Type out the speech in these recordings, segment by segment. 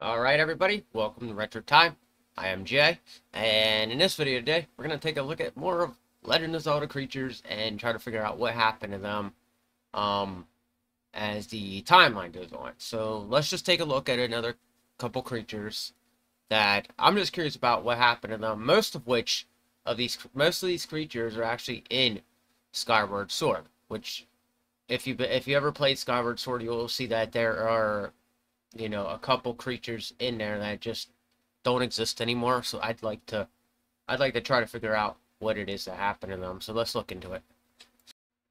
Alright everybody, welcome to Retro Time. I am Jay, and in this video today, we're going to take a look at more of Legend of Zelda creatures and try to figure out what happened to them as the timeline goes on. So let's just take a look at another couple creatures that I'm just curious about what happened to them. Most of these creatures are actually in Skyward Sword, which if you ever played Skyward Sword, you'll see that there are a couple creatures in there that just don't exist anymore. So I'd like to try to figure out what it is that happened to them. So let's look into it.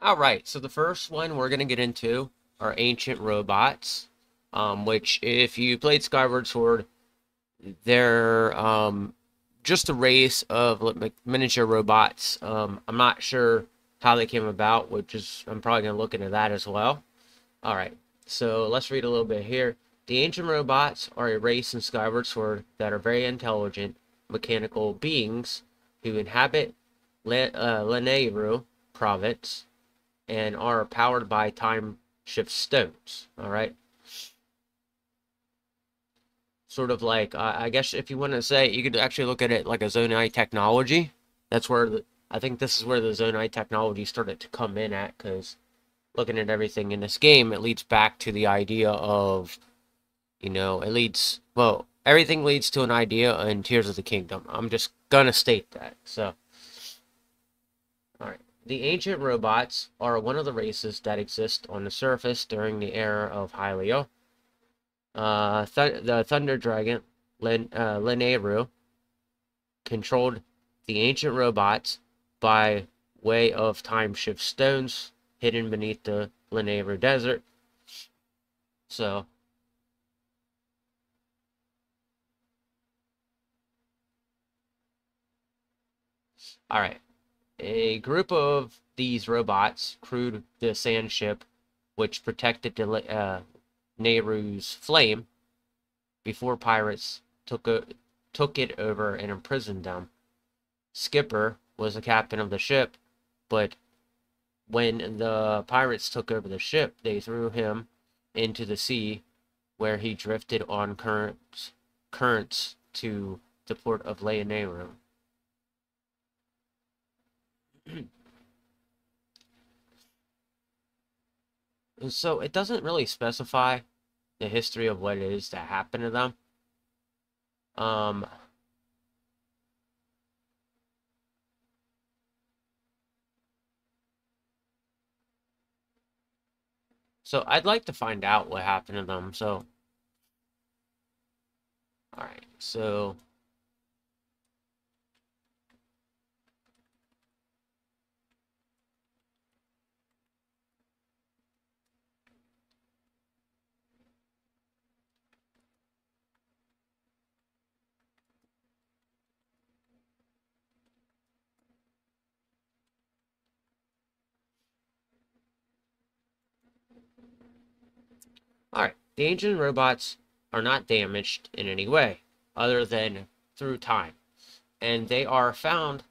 All right, so the first one we're gonna get into are ancient robots, which if you played Skyward Sword, they're just a race of miniature robots. I'm not sure how they came about, which is I'm probably gonna look into that as well. All right, so let's read a little bit here. The ancient robots are a race in Skyward Sword that are very intelligent, mechanical beings who inhabit Lanayru province and are powered by time shift stones. Alright? Sort of like, I guess if you want to say, you could actually look at it like a Zonai technology. That's where, I think this is where the Zonai technology started to come in at, because looking at everything in this game, it leads back to the idea of everything leads to an idea in Tears of the Kingdom. I'm just gonna state that. So, alright. The ancient robots are one of the races that exist on the surface during the era of Hylia. The Thunder Dragon, Lanayru, controlled the ancient robots by way of time shift stones hidden beneath the Lanayru desert. So, alright. A group of these robots crewed the sand ship, which protected the Nehru's flame before pirates took it over and imprisoned them. Skipper was the captain of the ship, but when the pirates took over the ship, they threw him into the sea, where he drifted on currents to the port of Lanayru. So it doesn't really specify the history of what it is that happened to them. Um, so I'd like to find out what happened to them. So, all right. So, all right. The ancient robots are not damaged in any way, other than through time, and they are found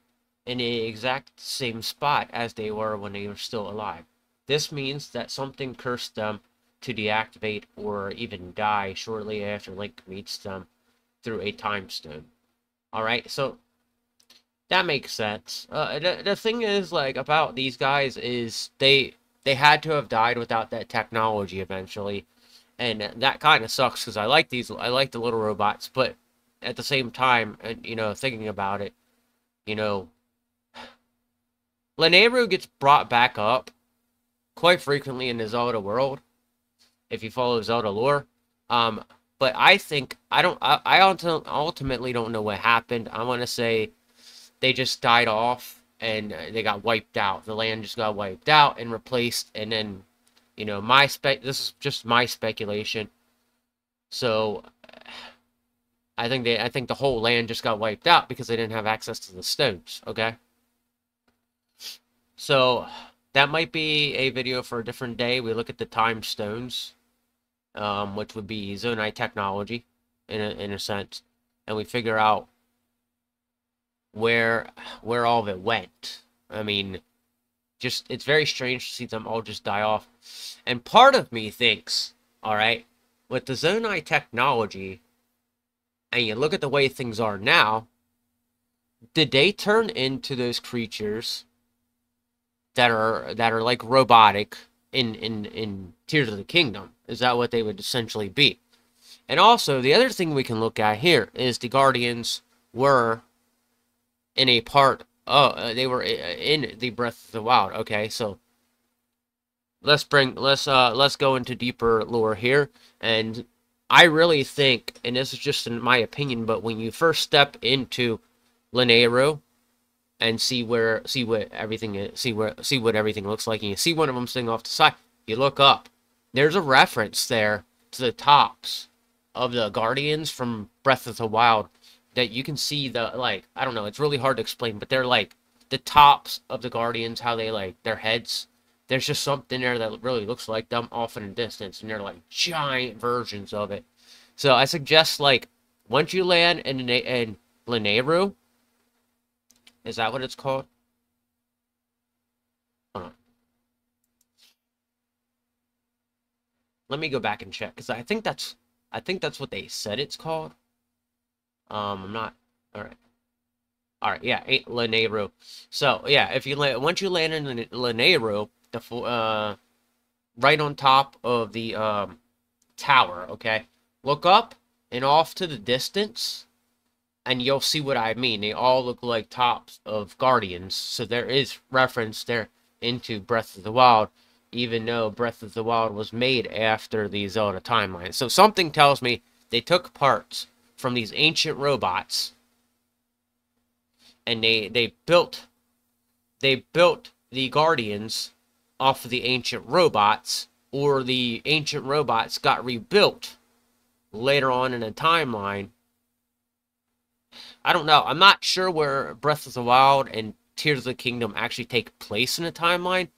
in the exact same spot as they were when they were still alive. This means that something cursed them to deactivate or even die shortly after Link meets them through a time stone. Alright, so that makes sense. The thing is, like, about these guys is they had to have died without that technology eventually. And that kind of sucks, because I like the little robots, but at the same time, and thinking about it, you know, Lanayru gets brought back up quite frequently in the Zelda world, if you follow Zelda lore. But I think I ultimately don't know what happened. I want to say they just died off and they got wiped out. The land just got wiped out and replaced, and then this is just my speculation. So I think the whole land just got wiped out because they didn't have access to the stones. Okay. So that might be a video for a different day. We look at the time stones, which would be Zonai technology, in a sense, and we figure out where all of it went. I mean, just it's very strange to see them all just die off. And part of me thinks, all right, with the Zonai technology, and you look at the way things are now, did they turn into those creatures that are like robotic in Tears of the Kingdom? Is that what they would essentially be? And also, the other thing we can look at here is the Guardians were in a part. Oh, they were in the Breath of the Wild. Okay, so let's go into deeper lore here. And I really think, and this is just in my opinion, but when you first step into Lanayru and see what everything is, see what everything looks like, and you see one of them sitting off the side, you look up. There's a reference there to the tops of the Guardians from Breath of the Wild that you can see the, like, I don't know, it's really hard to explain, but they're like the tops of the Guardians, how they, like, their heads. There's just something there that really looks like them off in the distance, and they're like giant versions of it. So I suggest, like, once you land in Lanayru, is that what it's called? Hold on. Let me go back and check, because I think that's what they said it's called. I'm not. All right. All right. Yeah, Lanayru. So yeah, if you once you land in Lanayru, right on top of the tower. Okay, look up and off to the distance, and you'll see what I mean. They all look like tops of Guardians. So there is reference there into Breath of the Wild, even though Breath of the Wild was made after the Zelda timeline. So something tells me they took parts from these ancient robots, and they built the Guardians off of the ancient robots, or the ancient robots got rebuilt later on in the timeline. I don't know. I'm not sure where Breath of the Wild and Tears of the Kingdom actually take place in the timeline,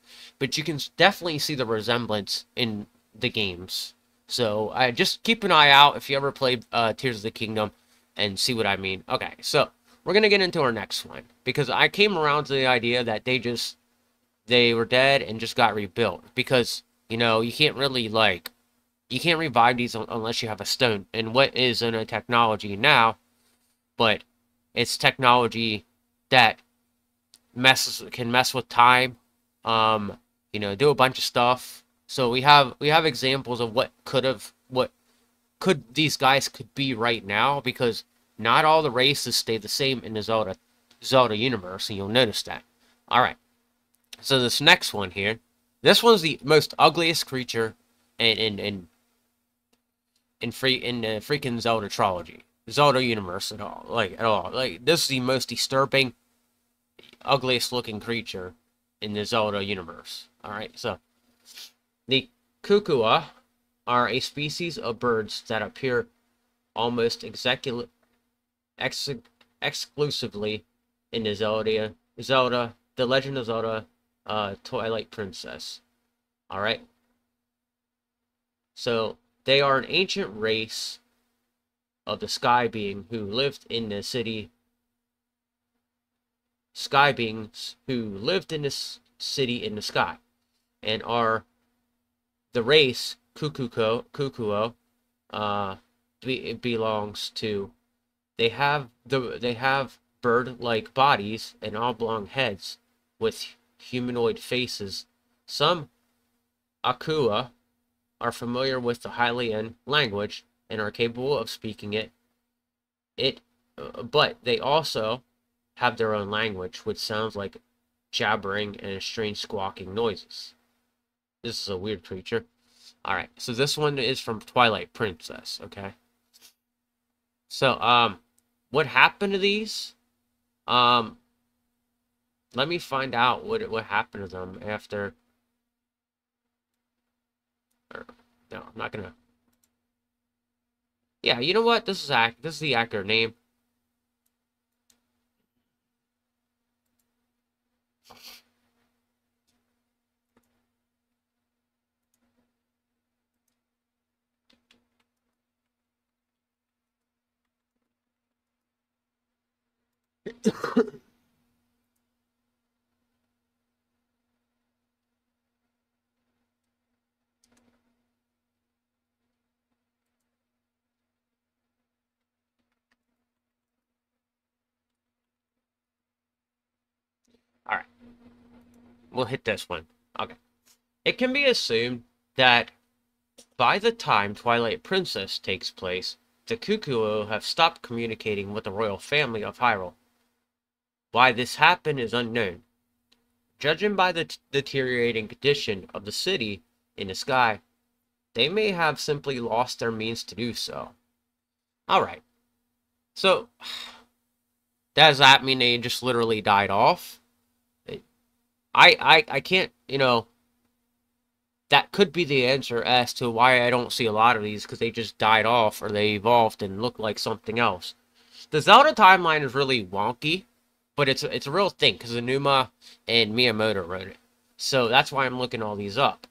but you can definitely see the resemblance in the games. So I just keep an eye out if you ever play Tears of the Kingdom and see what I mean. Okay, so we're gonna get into our next one because I came around to the idea that they were dead and just got rebuilt because you can't really you can't revive these unless you have a stone. And what is in a technology now, but it's technology that can mess with time, do a bunch of stuff. So we have examples of what could these guys could be right now, because not all the races stay the same in the Zelda universe, and you'll notice that. All right. So this next one here, this one's the most ugliest creature in the freaking Zelda trilogy, Zelda universe at all. Like, this is the most disturbing, ugliest looking creature in the Zelda universe. All right, so the Kukua are a species of birds that appear almost ex exclusively in the The Legend of Zelda, Twilight Princess. All right, so they are an ancient race of the sky being who lived in the city. Sky beings who lived in this city in the sky, and are the race Kukuo belongs to. They have bird-like bodies and oblong heads with humanoid faces. Some Akua are familiar with the Hylian language and are capable of speaking but they also have their own language, which sounds like jabbering and strange squawking noises. This is a weird creature. Alright, so this one is from Twilight Princess, okay? So, what happened to these? Um, Let me find out what happened to them after. No, I'm not gonna. Yeah, you know what? This is the accurate name. we'll hit this one. Okay. It can be assumed that by the time Twilight Princess takes place, the Ooccoo have stopped communicating with the royal family of Hyrule. Why this happened is unknown. Judging by the deteriorating condition of the city in the sky, they may have simply lost their means to do so. Alright, so does that mean they just literally died off? I can't, that could be the answer as to why I don't see a lot of these, because they just died off or they evolved and looked like something else. The Zelda timeline is really wonky, but it's a real thing because Anuma and Miyamoto wrote it. So that's why I'm looking all these up.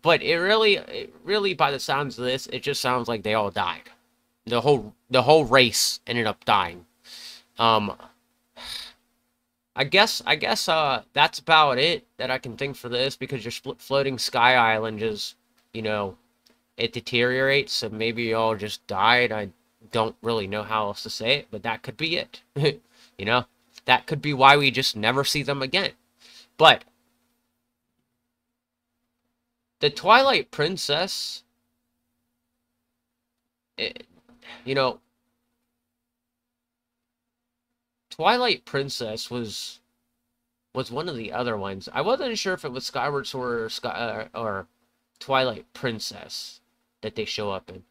But it really, by the sounds of this, it just sounds like they all died. The whole race ended up dying. I guess that's about it that I can think for this, because your floating sky island just, it deteriorates, so maybe you all just died. I don't really know how else to say it, but that could be it. That could be why we just never see them again. But the Twilight Princess, it, you know, Twilight Princess was one of the other ones. I wasn't sure if it was Skyward Sword or Twilight Princess that they show up in.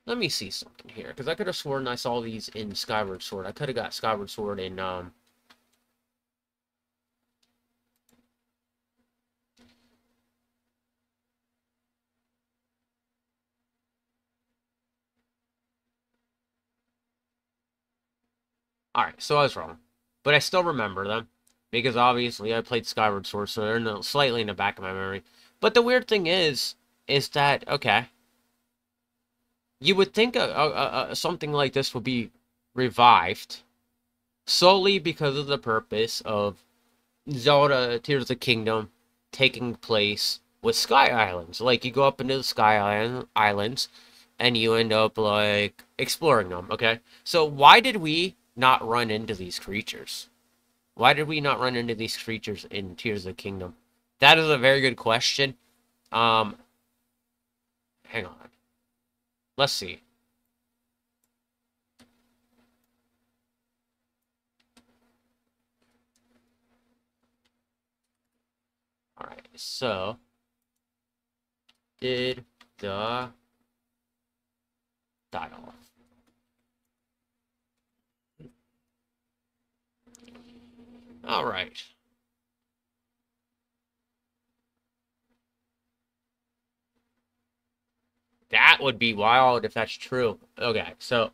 Let me see something here, because I could have sworn I saw these in Skyward Sword. I could have got Skyward Sword in, Alright, so I was wrong. But I still remember them, because obviously I played Skyward Sword, so they're slightly in the back of my memory. But the weird thing is that, okay, you would think something like this would be revived solely because of the purpose of Zelda Tears of the Kingdom taking place with Sky Islands. Like, you go up into the Islands, and you end up, like, exploring them, okay? So why did we not run into these creatures? Why did we not run into these creatures in Tears of the Kingdom? That is a very good question. Hang on. Let's see. Alright, so did the die off? Alright. That would be wild if that's true. Okay, so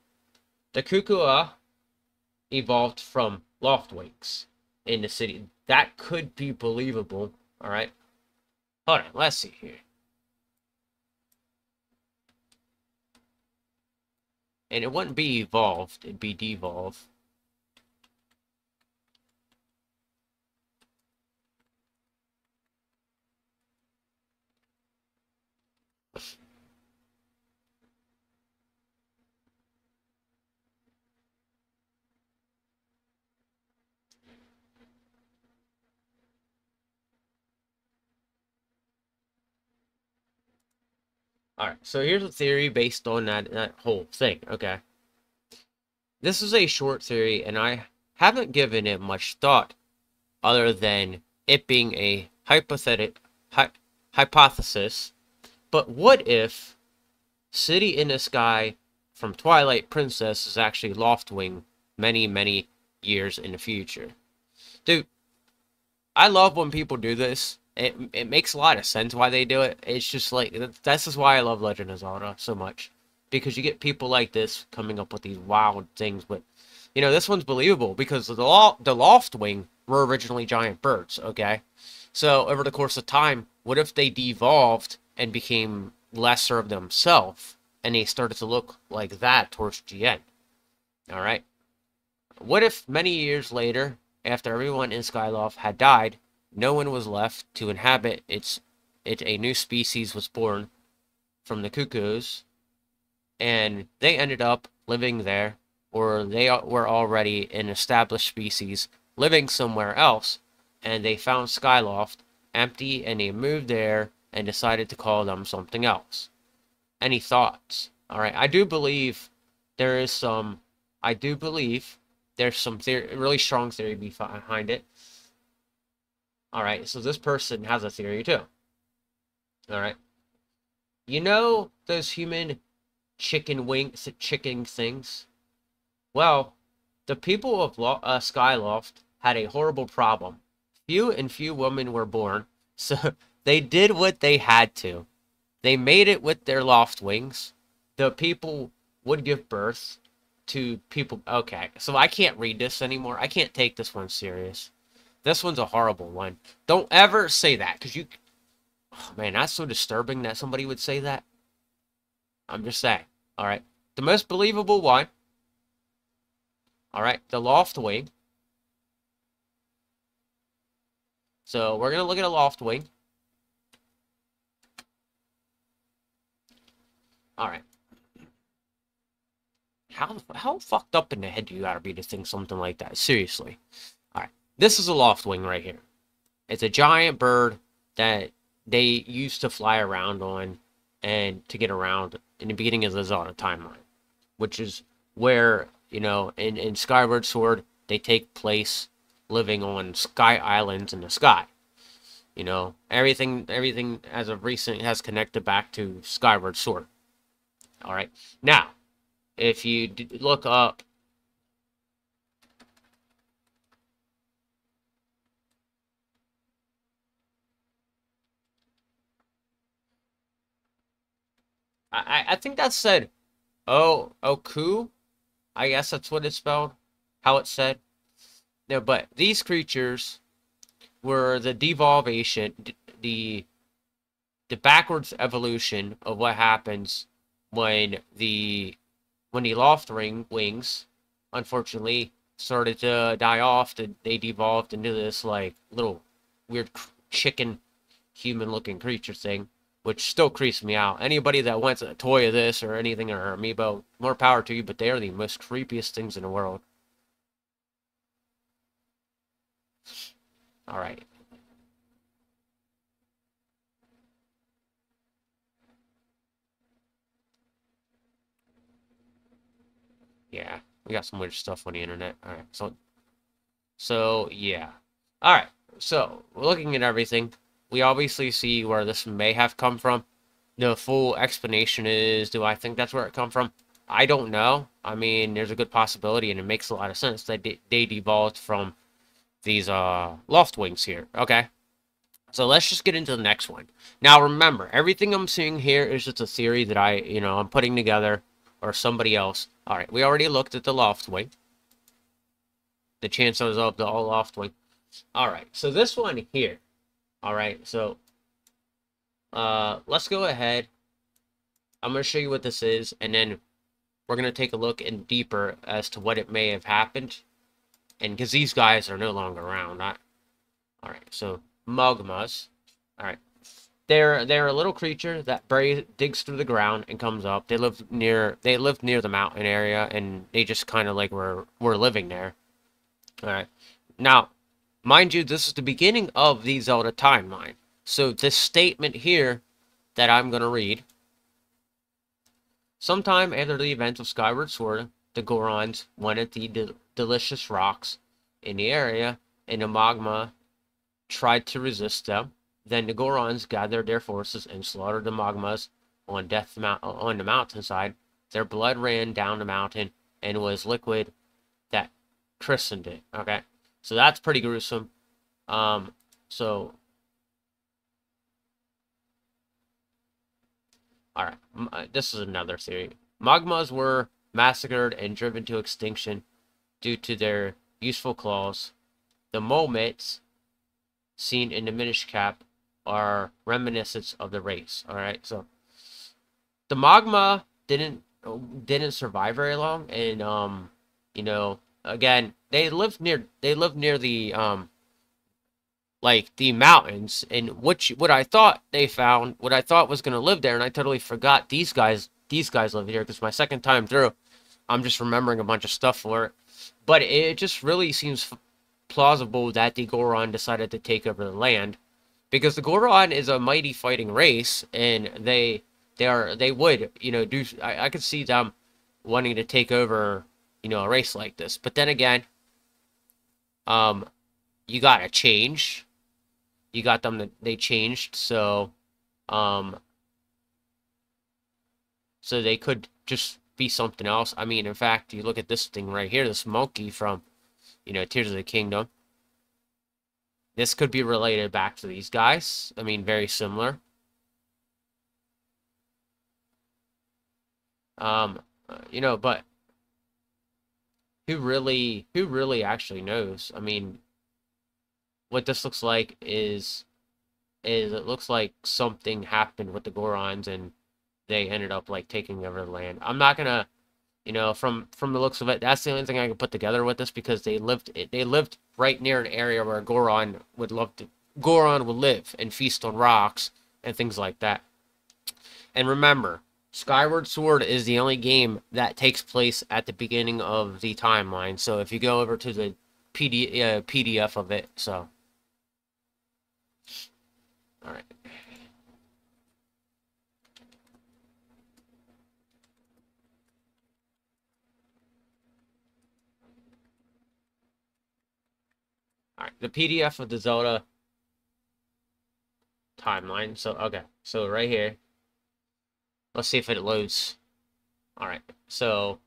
the Ooccoo evolved from Loftwings in the city. That could be believable. Alright. Hold on, let's see here. And it wouldn't be evolved, it'd be devolved. Alright, so here's a theory based on that whole thing, okay? This is a short theory, and I haven't given it much thought other than it being a hypothesis. But what if City in the Sky from Twilight Princess is actually Loftwing many, many years in the future? Dude, I love when people do this. It makes a lot of sense why they do it. It's just like, this is why I love Legend of Zelda so much. Because you get people like this coming up with these wild things. But, this one's believable because the Loftwing were originally giant birds, okay? So, over the course of time, what if they devolved and became lesser of themselves? And they started to look like that towards the end. Alright? What if many years later, after everyone in Skyloft had died, no one was left to inhabit a new species was born from the Cuckoos, and they ended up living there, or they were already an established species living somewhere else, and they found Skyloft empty, and they moved there and decided to call them something else. Any thoughts? All right, I do believe there is some. I do believe there's some theory, really strong theory behind it. All right, so this person has a theory too. All right, you know those human chicken things? Well, the people of Skyloft had a horrible problem. Few women were born, so they did what they had to. They made it with their loft wings. The people would give birth to people. Okay, so I can't read this anymore. I can't take this one serious. This one's a horrible one. Don't ever say that, because you... Oh, man, that's so disturbing that somebody would say that. I'm just saying. All right. The most believable one. All right. The loft wing. So we're going to look at a loft wing. All right. How fucked up in the head do you gotta be to think something like that? Seriously. All right. This is a loft wing right here. It's a giant bird that they used to fly around on and to get around in the beginning of the Zelda timeline, which is where, you know, in Skyward Sword, they take place living on sky islands in the sky. You know, everything as of recent has connected back to Skyward Sword. All right. Now, if you look up, I think that said, Ooccoo. I guess that's what it's spelled, how it's said. No, but these creatures were the devolvation, the backwards evolution of what happens when the loft wings, unfortunately, started to die off. They devolved into this like little weird chicken human-looking creature thing, which still creeps me out. Anybody that wants a toy of this or anything or amiibo, more power to you, but they are the most creepiest things in the world. All right. Yeah, we got some weird stuff on the internet. All right, so yeah. All right, so looking at everything, we obviously see where this may have come from. The full explanation is, do I think that's where it come from? I don't know. I mean, there's a good possibility, and it makes a lot of sense that they devolved from these loft wings here. Okay, so let's just get into the next one. Now, remember, everything I'm seeing here is just a theory that I'm putting together, or somebody else. All right, we already looked at the loft wing. The chances of the loft wing. All right, so this one here. All right, so let's go ahead. I'm going to show you what this is, and then we're going to take a look in deeper as to what it may have happened. And because these guys are no longer around. All right, so Mogmas. All right. They're a little creature that digs through the ground and comes up. They lived near the mountain area, and they just kind of like were living there. All right. Now, mind you, this is the beginning of the Zelda timeline. So this statement here that I'm going to read. Sometime after the events of Skyward Sword, the Gorons wanted the delicious rocks in the area, and the Mogma tried to resist them. Then the Gorons gathered their forces and slaughtered the Mogmas on the mountainside. Their blood ran down the mountain and was liquid that christened it. Okay, so that's pretty gruesome. So all right, this is another theory. Mogmas were massacred and driven to extinction due to their useful claws. The moments seen in the Minish Cap are reminiscents of the race. All right, so the Mogma didn't survive very long, and again, they lived near the like the mountains, and what I thought they found, what I thought was gonna live there, and I totally forgot these guys live here, because my second time through, I'm just remembering a bunch of stuff for it. But it just really seems plausible that the Goron decided to take over the land, because the Goron is a mighty fighting race, and they would, do. I could see them wanting to take over, a race like this. But then again, um, you gotta change. You got them that they changed, um, so they could just be something else. I mean, in fact, you look at this thing right here, this monkey from, Tears of the Kingdom. This could be related back to these guys. I mean, very similar. But who really actually knows? I mean, what this looks like is it looks like something happened with the Gorons and they ended up like taking over the land. I'm not gonna, from the looks of it, that's the only thing I can put together with this, because they lived right near an area where Goron would live and feast on rocks and things like that. And remember, Skyward Sword is the only game that takes place at the beginning of the timeline. So if you go over to the PDF of it, so all right. All right, the PDF of the Zelda timeline. So, okay. So right here. Let's see if it loads. All right. So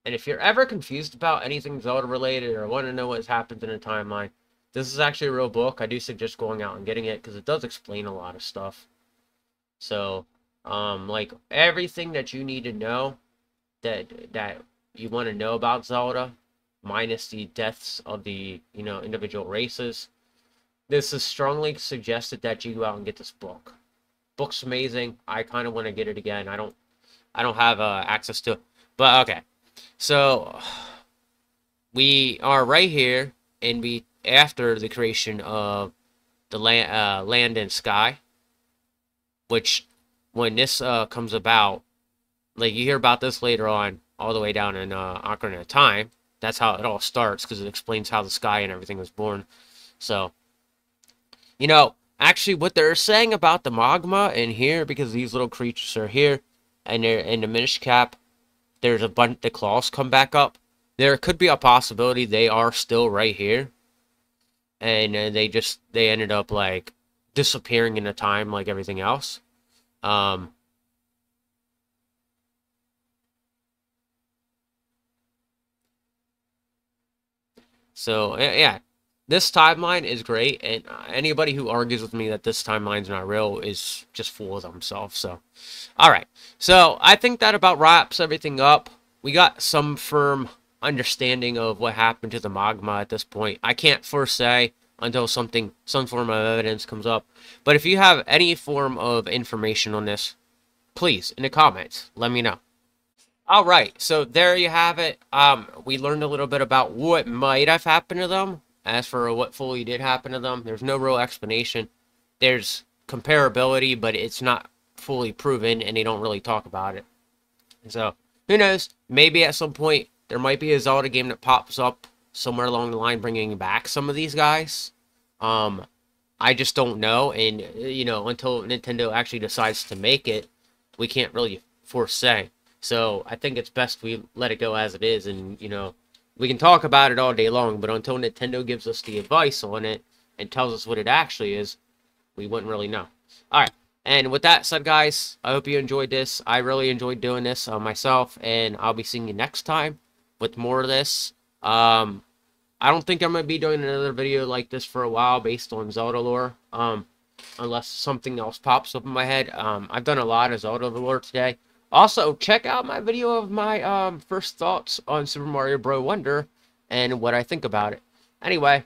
and if you're ever confused about anything Zelda related or want to know what's happened in a timeline, this is actually a real book. I do suggest going out and getting it because it does explain a lot of stuff. So, like everything that you need to know that you want to know about Zelda, minus the deaths of the, individual races. This is strongly suggested that you go out and get this book. Book's amazing. I kind of want to get it again. I don't have access to it, but okay. So we are right here, and after the creation of the land and sky, which when this comes about, like you hear about this later on, all the way down in Ocarina of Time. That's how it all starts, because it explains how the sky and everything was born. So, actually what they're saying about the Mogma in here, because these little creatures are here, and they're in the Minish Cap, there's a bunch, the claws come back up. There could be a possibility they are still right here, and they ended up like disappearing in a time like everything else. So yeah, this timeline is great, and anybody who argues with me that this timeline's not real is just full of themselves. So, all right. So I think that about wraps everything up. We got some firm understanding of what happened to the Mogma at this point. I can't foresay until some form of evidence comes up. But if you have any form of information on this, please, in the comments, let me know. All right, so there you have it. We learned a little bit about what might have happened to them. As for what fully did happen to them, there's no real explanation. There's comparability, but it's not fully proven, and they don't really talk about it. So, who knows? Maybe at some point, there might be a Zelda game that pops up somewhere along the line bringing back some of these guys. I just don't know, and, until Nintendo actually decides to make it, we can't really foresay. So I think it's best we let it go as it is, and, we can talk about it all day long, but until Nintendo gives us the advice on it and tells us what it actually is, we wouldn't really know. Alright, and with that said, guys, I hope you enjoyed this. I really enjoyed doing this myself, and I'll be seeing you next time with more of this. I don't think I'm going to be doing another video like this for a while based on Zelda lore, unless something else pops up in my head. I've done a lot of Zelda lore today. Also, check out my video of my first thoughts on Super Mario Bros. Wonder and what I think about it. Anyway,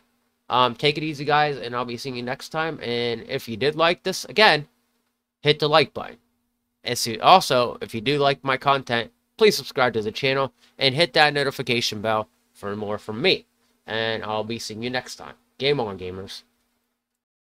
take it easy, guys, and I'll be seeing you next time. And if you did like this, again, hit the like button. And also, if you do like my content, please subscribe to the channel and hit that notification bell for more from me. And I'll be seeing you next time. Game on, gamers.